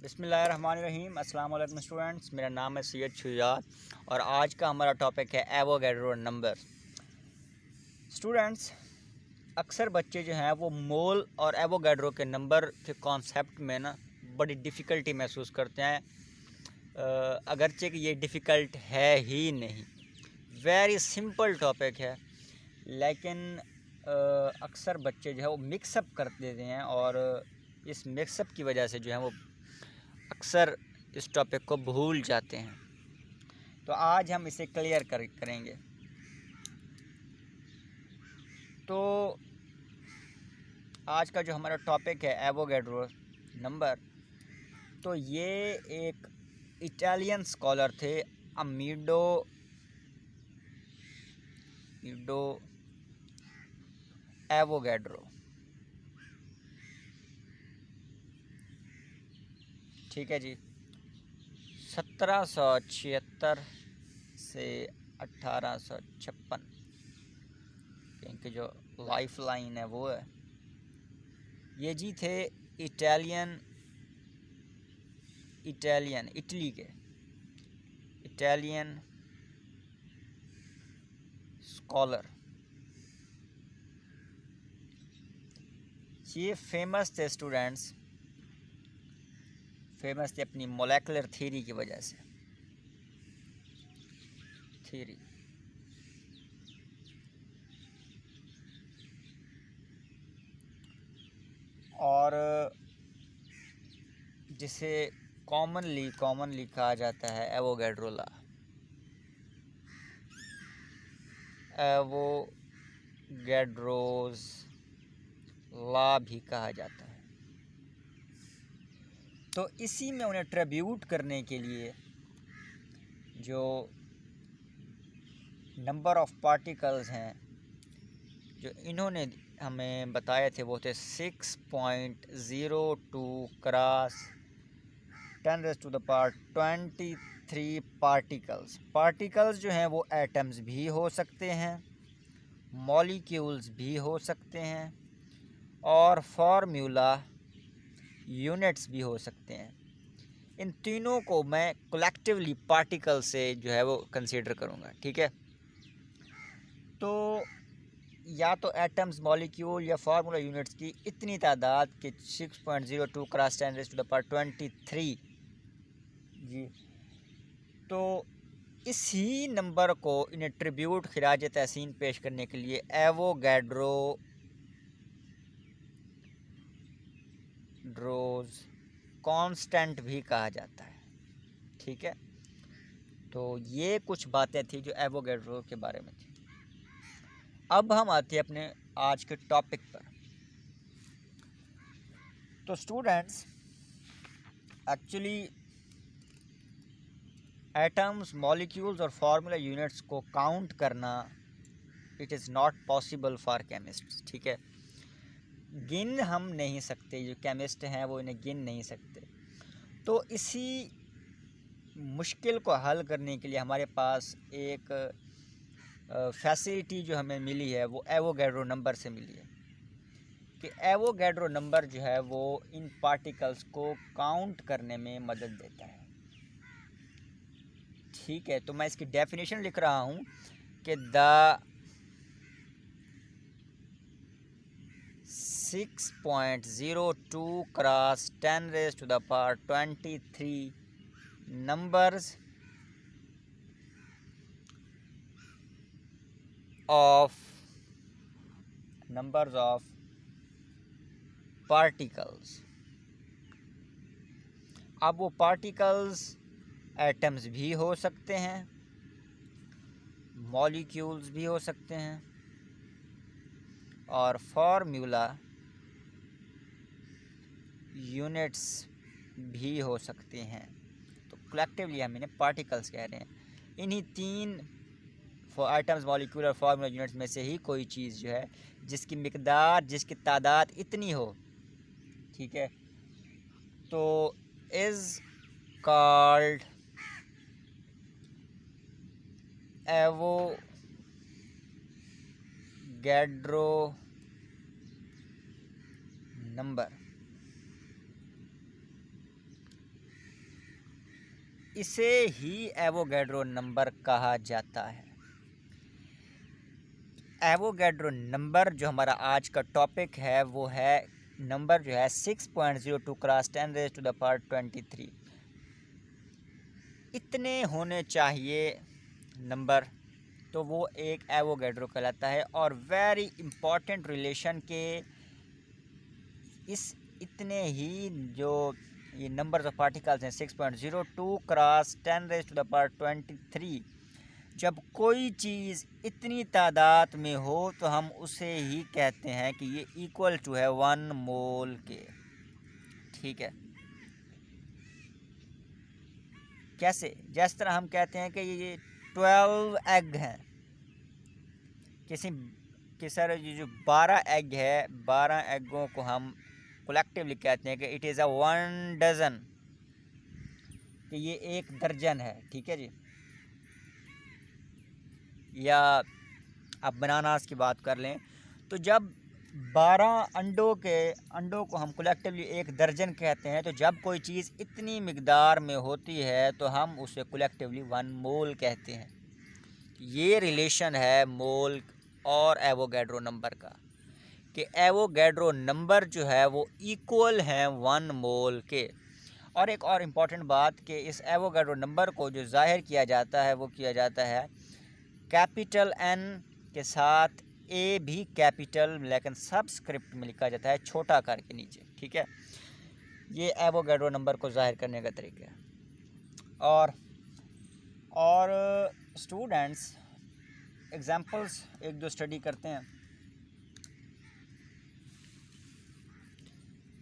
बिस्मिल्लाहिर्रहमानिर्रहीम। अस्सलाम वालेकुम स्टूडेंट्स, मेरा नाम है सैयद शुजात और आज का हमारा टॉपिक है एवोगैड्रो नंबर। स्टूडेंट्स, अक्सर बच्चे जो हैं वो मोल और एवोगैड्रो के नंबर के कॉन्सेप्ट में ना बड़ी डिफ़िकल्टी महसूस करते हैं, अगरचे कि ये डिफ़िकल्ट है ही नहीं, वेरी सिंपल टॉपिक है। लेकिन अक्सर बच्चे जो है वो मिक्सअप कर देते हैं और इस मिक्सअप की वजह से जो है वो अक्सर इस टॉपिक को भूल जाते हैं। तो आज हम इसे क्लियर करेंगे। तो आज का जो हमारा टॉपिक है एवोगैड्रो नंबर, तो ये एक इटालियन स्कॉलर थे अमीडो एवोगैड्रो, ठीक है जी। 1776 से 1856 इनकी जो लाइफ लाइन है वो है। ये जी थे इटली के इटालियन स्कॉलर। ये फेमस थे स्टूडेंट्स, फेमस थे अपनी मोलेकुलर थ्योरी की वजह से। थ्योरी और जिसे कॉमनली कहा जाता है एवोगैड्रो लॉ, एवोगैड्रोस लॉ भी कहा जाता है। तो इसी में उन्हें ट्रिब्यूट करने के लिए जो नंबर ऑफ पार्टिकल्स हैं जो इन्होंने हमें बताए थे वो थे 6.02 क्रॉस 10⁻23 पार्टिकल्स जो हैं वो एटम्स भी हो सकते हैं, मॉलिक्यूल्स भी हो सकते हैं और फार्मूला यूनिट्स भी हो सकते हैं। इन तीनों को मैं कलेक्टिवली पार्टिकल से जो है वो कंसीडर करूँगा, ठीक है। तो या तो एटम्स, मॉलिक्यूल या फार्मूला यूनिट्स की इतनी तादाद के 6.02 क्रॉस 10⁻23 जी। तो इसी नंबर को इन्हें ट्रिब्यूट खिराज तहसीन पेश करने के लिए एवोगैड्रोस कांस्टेंट भी कहा जाता है, ठीक है। तो ये कुछ बातें थी जो एवोगैड्रो के बारे में थी। अब हम आते हैं अपने आज के टॉपिक पर। तो स्टूडेंट्स, एक्चुअली एटम्स, मॉलिक्यूल्स और फार्मूला यूनिट्स को काउंट करना it is not possible for chemists, ठीक है। गिन हम नहीं सकते, जो केमिस्ट हैं वो इन्हें गिन नहीं सकते। तो इसी मुश्किल को हल करने के लिए हमारे पास एक फैसिलिटी जो हमें मिली है वो एवोगैड्रो नंबर से मिली है कि एवोगैड्रो नंबर जो है वो इन पार्टिकल्स को काउंट करने में मदद देता है, ठीक है। तो मैं इसकी डेफिनेशन लिख रहा हूँ कि the 6.02 cross 10⁻23 numbers of particles। अब वो पार्टिकल्स एटम्स भी हो सकते हैं, मॉलिक्यूल्स भी हो सकते हैं और फार्मूला यूनिट्स भी हो सकते हैं। तो कलेक्टिवली हम इन्हें पार्टिकल्स कह रहे हैं। इन्हीं तीन आइटम्स, मॉलिक्यूल और फार्मूला यूनिट्स में से ही कोई चीज़ जो है जिसकी मिकदार, जिसकी तादाद इतनी हो, ठीक है, तो इज़ कॉल्ड एवोगैड्रो नंबर। इसे ही एवोगैड्रो नंबर कहा जाता है। एवोगैड्रो नंबर जो हमारा आज का टॉपिक है वो है नंबर जो है 6.02 क्रॉस 10⁻23। इतने होने चाहिए नंबर, तो वो एक एवोगैड्रो कहलाता है। और वेरी इम्पॉर्टेंट रिलेशन के इस इतने ही जो ये नंबर ऑफ पार्टिकल्स हैं 6.02 क्रॉस 10⁻23, जब कोई चीज़ इतनी तादाद में हो तो हम उसे ही कहते हैं कि ये इक्वल टू है 1 मोल के। ठीक है, कैसे? जिस तरह हम कहते हैं कि ये 12 एग हैं किसी कि सर ये जो 12 एग है, 12 एगों को हम कलेक्टिवली कहते हैं कि इट इज़ अ 1 डजन, कि ये 1 दर्जन है। ठीक है जी। या अब बनानास की बात कर लें तो जब 12 अंडों को हम कलेक्टिवली 1 दर्जन कहते हैं, तो जब कोई चीज़ इतनी मिकदार में होती है तो हम उसे कलेक्टिवली 1 मोल कहते हैं। ये रिलेशन है मोल और एवोगैड्रो नंबर का, कि एवोगैड्रो नंबर जो है वो इक्वल है 1 मोल के। और एक और इम्पॉर्टेंट बात कि इस एवोगैड्रो नंबर को जो ज़ाहिर किया जाता है वो किया जाता है कैपिटल एन के साथ, ए भी कैपिटल लेकिन सबस्क्रिप्ट में लिखा जाता है छोटा करके नीचे। ठीक है, ये एवोगैड्रो नंबर को ज़ाहिर करने का तरीका है। और स्टूडेंट्स एग्जांपल्स एक दो स्टडी करते हैं।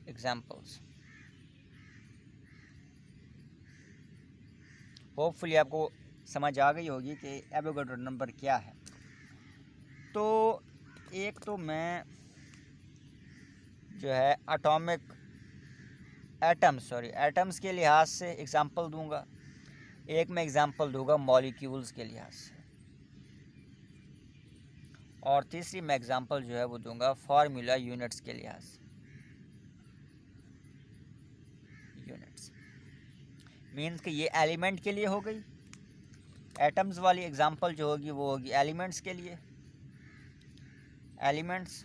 एग्जांपल्स होपफुली आपको समझ आ गई होगी कि एवोगैड्रो नंबर क्या है। तो एक तो मैं जो है एटम्स के लिहाज से एग्जांपल दूंगा, एक मैं एग्जांपल दूंगा मॉलिक्यूल्स के लिहाज से, और तीसरी मैं एग्जांपल जो है वो दूंगा फार्मूला यूनिट्स के लिहाज से। यूनिट्स मीन्स कि ये एलिमेंट के लिए हो गई, एटम्स वाली एग्जांपल जो होगी वो होगी एलिमेंट्स के लिए, एलिमेंट्स।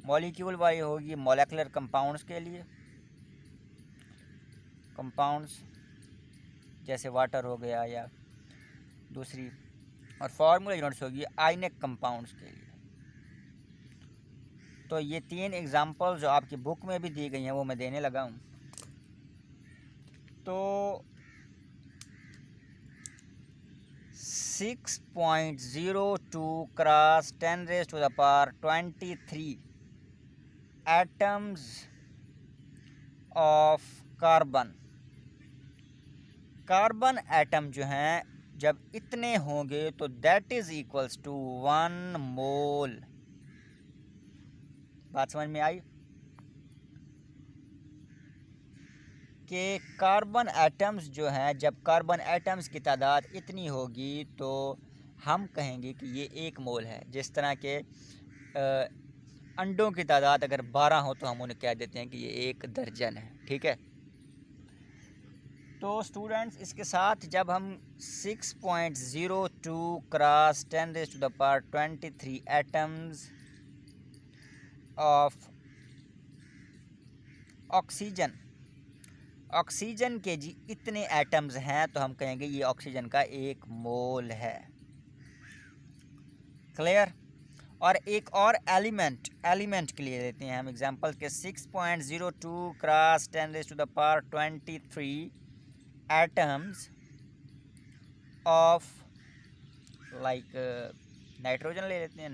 मॉलिक्यूल वाली होगी मॉलिक्यूलर कंपाउंड्स के लिए, कंपाउंड्स जैसे वाटर हो गया या दूसरी। और फार्मूला यूनिट्स होगी आयनिक कंपाउंड्स के लिए। तो ये 3 एग्जांपल जो आपकी बुक में भी दी गई हैं वो मैं देने लगा हूँ। तो 6.02 cross 10⁻23 atoms of carbon atom जो हैं जब इतने होंगे तो दैट इज इक्वल्स टू 1 मोल। बात समझ में आई कि कार्बन एटम्स जो हैं, जब कार्बन एटम्स की तादाद इतनी होगी तो हम कहेंगे कि ये 1 मोल है। जिस तरह के अंडों की तादाद अगर 12 हो तो हम उन्हें कह देते हैं कि ये 1 दर्जन है। ठीक है, तो स्टूडेंट्स इसके साथ जब हम 6.02 क्रॉस 10⁻23 एटम्स ऑफ ऑक्सीजन के जी इतने एटम्स हैं तो हम कहेंगे ये ऑक्सीजन का 1 मोल है। क्लियर? और एक और एलिमेंट के लिए लेते हैं हम एग्जांपल के 6.02 cross 10⁻23 atoms of like nitrogen ले लेते हैं।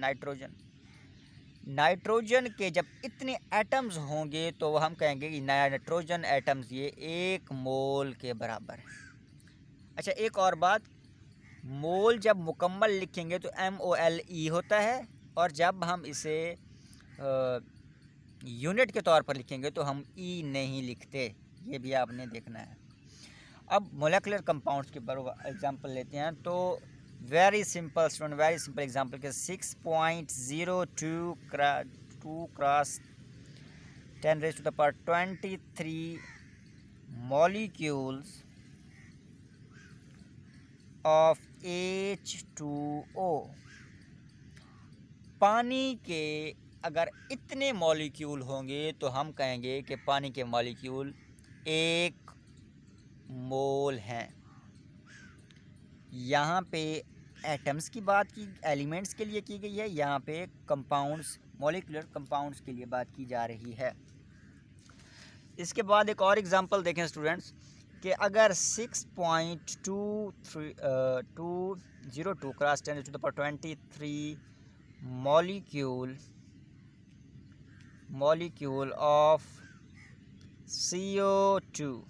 नाइट्रोजन के जब इतने एटम्स होंगे तो हम कहेंगे कि नाइट्रोजन एटम्स ये 1 मोल के बराबर है। अच्छा, एक और बात, मोल जब मुकम्मल लिखेंगे तो MOLE होता है, और जब हम इसे यूनिट के तौर पर लिखेंगे तो हम ई नहीं लिखते, ये भी आपने देखना है। अब मोलेकुलर कंपाउंड्स के बराबर एग्जांपल लेते हैं। तो very simple student, very simple example के 6.02 क्रॉस 10⁻23 molecules of H2O। पानी के अगर इतने मॉलिक्यूल होंगे तो हम कहेंगे कि पानी के मॉलिक्यूल 1 मोल हैं। यहाँ पे एटम्स की बात की, एलिमेंट्स के लिए की गई है, यहाँ पे कंपाउंड्स, मॉलिक्यूलर कंपाउंड्स के लिए बात की जा रही है। इसके बाद एक और एग्जांपल देखें स्टूडेंट्स कि अगर 6.202 cross 10⁻23 molecule of CO2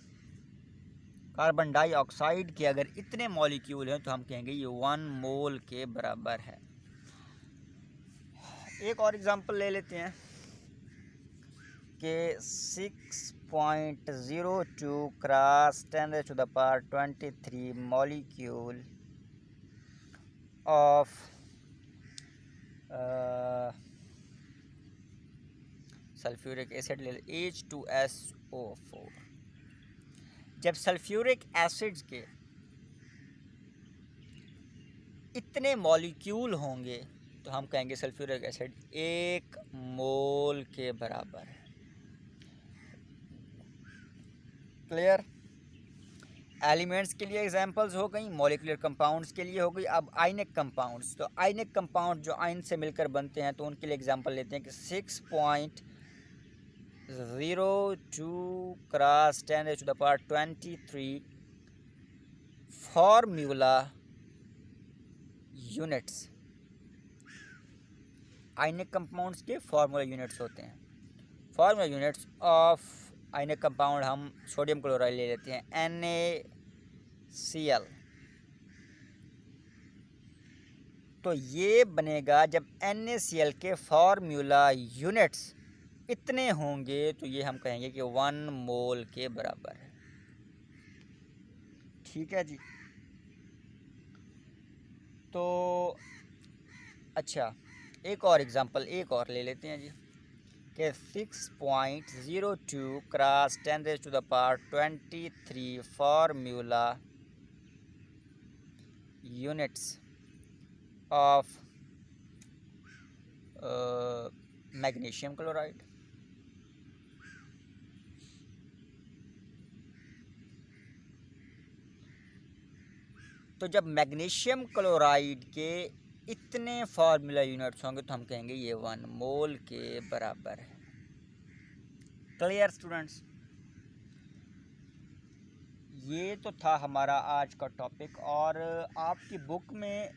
carbon dioxide के अगर इतने मॉलिक्यूल हैं तो हम कहेंगे ये 1 मोल के बराबर है। एक और एग्जांपल ले लेते हैं कि 6.02 cross 10⁻23 molecule of sulphuric acid ले H2SO4। जब सल्फ्यूरिक एसिड्स के इतने मॉलिक्यूल होंगे तो हम कहेंगे सल्फ्यूरिक एसिड 1 मोल के बराबर है। क्लियर? एलिमेंट्स के लिए एग्जांपल्स हो गई, मॉलिक्यूलर कंपाउंड्स के लिए हो गई। अब आयनिक कंपाउंड्स, तो आयनिक कंपाउंड जो आयन से मिलकर बनते हैं तो उनके लिए एग्जांपल लेते हैं कि 6.02 cross 10⁻23 formula units. Ionic compounds के फार्मूला यूनिट्स होते हैं। Formula units of ionic compound हम सोडियम क्लोराइड ले लेते हैं NaCl। तो ये बनेगा जब NaCl के फार्मूला यूनिट्स इतने होंगे तो ये हम कहेंगे कि 1 मोल के बराबर है। ठीक है जी। तो अच्छा, एक और एग्जांपल एक और ले लेते हैं जी कि 6.02 cross 10⁻23 formula units of magnesium chloride. तो जब मैग्नीशियम क्लोराइड के इतने फार्मूला यूनिट्स होंगे तो हम कहेंगे ये 1 मोल के बराबर है। Clear students? ये तो था हमारा आज का टॉपिक। और आपकी बुक में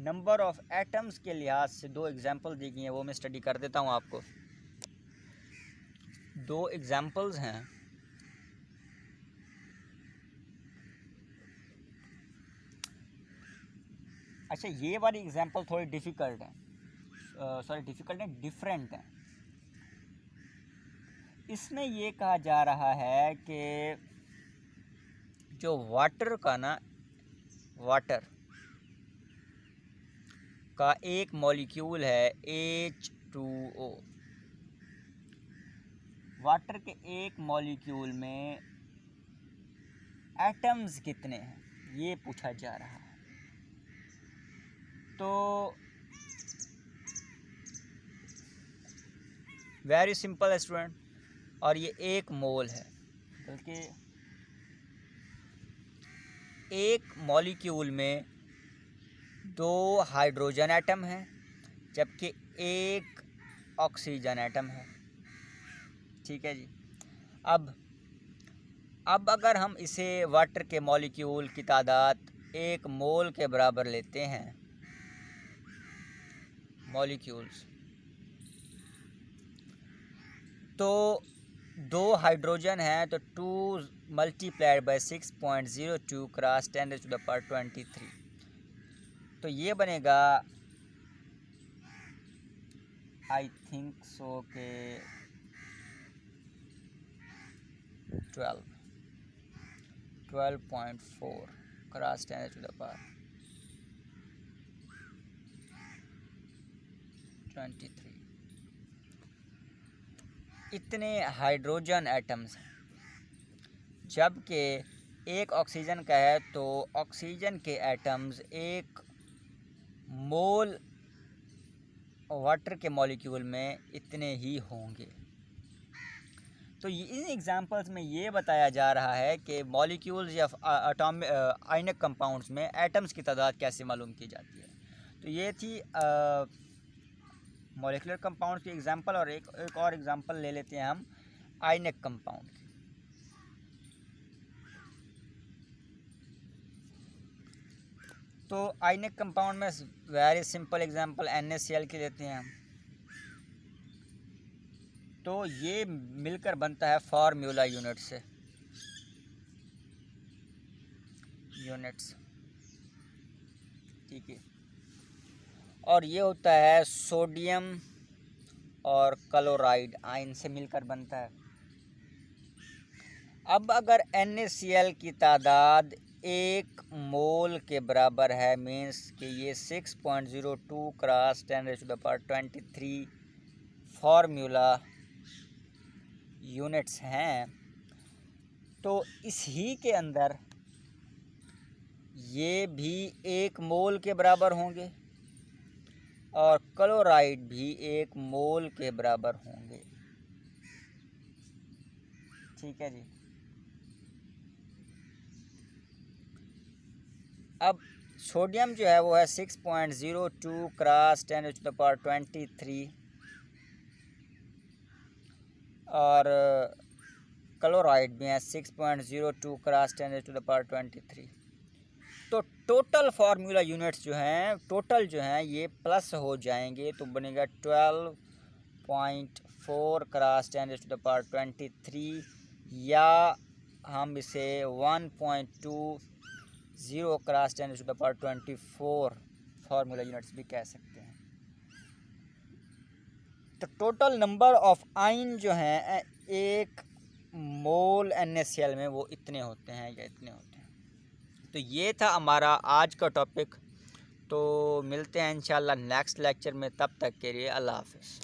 नंबर ऑफ एटम्स के लिहाज से 2 एग्जांपल दी गई हैं, वो मैं स्टडी कर देता हूँ आपको। 2 एग्जांपल्स हैं। अच्छा, ये वाली एग्जांपल थोड़ी डिफ़िकल्ट है, डिफ़िकल्ट है, डिफरेंट है। इसमें ये कहा जा रहा है कि जो वाटर का एक मॉलिक्यूल है H2O। वाटर के एक मॉलिक्यूल में एटम्स कितने हैं ये पूछा जा रहा है। तो वेरी सिंपल है स्टूडेंट, और ये 1 मोल है, बल्कि एक मॉलिक्यूल में 2 हाइड्रोजन एटम हैं जबकि 1 ऑक्सीजन एटम है। ठीक है जी। अब अगर हम इसे वाटर के मॉलिक्यूल की तादाद 1 मोल के बराबर लेते हैं, मॉलिक्यूल्स, तो 2 हाइड्रोजन हैं तो 2 मल्टीप्लाइड बाय 6.02 क्रॉस 10⁻23। तो ये बनेगा आई थिंक सो के 12.4 क्रॉस 10⁻23। इतने हाइड्रोजन एटम्स हैं जबकि एक ऑक्सीजन का है तो ऑक्सीजन के एटम्स एक मोल वाटर के मॉलिक्यूल में इतने ही होंगे। तो इन एग्जांपल्स में ये बताया जा रहा है कि मॉलिक्यूल्स या आयनिक कंपाउंड्स में एटम्स की तादाद कैसे मालूम की जाती है। तो ये थी मॉलिक्यूलर कंपाउंड्स की एग्जांपल, और एक और एग्जांपल ले लेते हैं हम आयनिक कंपाउंड की। तो आयनिक कंपाउंड में वेरी सिंपल एग्जांपल NaCl की लेते हैं हम। तो ये मिलकर बनता है फार्मूला यूनिट्स, ठीक है। और ये होता है सोडियम और क्लोराइड आयन से मिलकर बनता है। अब अगर NaCl की तादाद 1 मोल के बराबर है, मीन्स कि ये 6.02 क्रॉस 10⁻23 फार्मूला यूनिट्स हैं, तो इस ही के अंदर ये भी 1 मोल के बराबर होंगे और क्लोराइड भी 1 मोल के बराबर होंगे, ठीक है जी। अब सोडियम जो है वो है 6.02 क्रॉस 10⁻23 और क्लोराइड भी है 6.02 क्रॉस 10⁻23। तो टोटल फार्मूला यूनिट्स जो हैं ये प्लस हो जाएंगे, तो बनेगा 12.4 क्रॉस 10⁻23, या हम इसे 1.20 क्रॉस 10⁻24 फार्मूला यूनिट्स भी कह सकते हैं। तो टोटल नंबर ऑफ आयन जो हैं 1 मोल NaCl में वो इतने होते हैं या इतने होते हैं। तो ये था हमारा आज का टॉपिक। तो मिलते हैं इंशाल्लाह नेक्स्ट लेक्चर में, तब तक के लिए अल्लाह हाफ़िज़।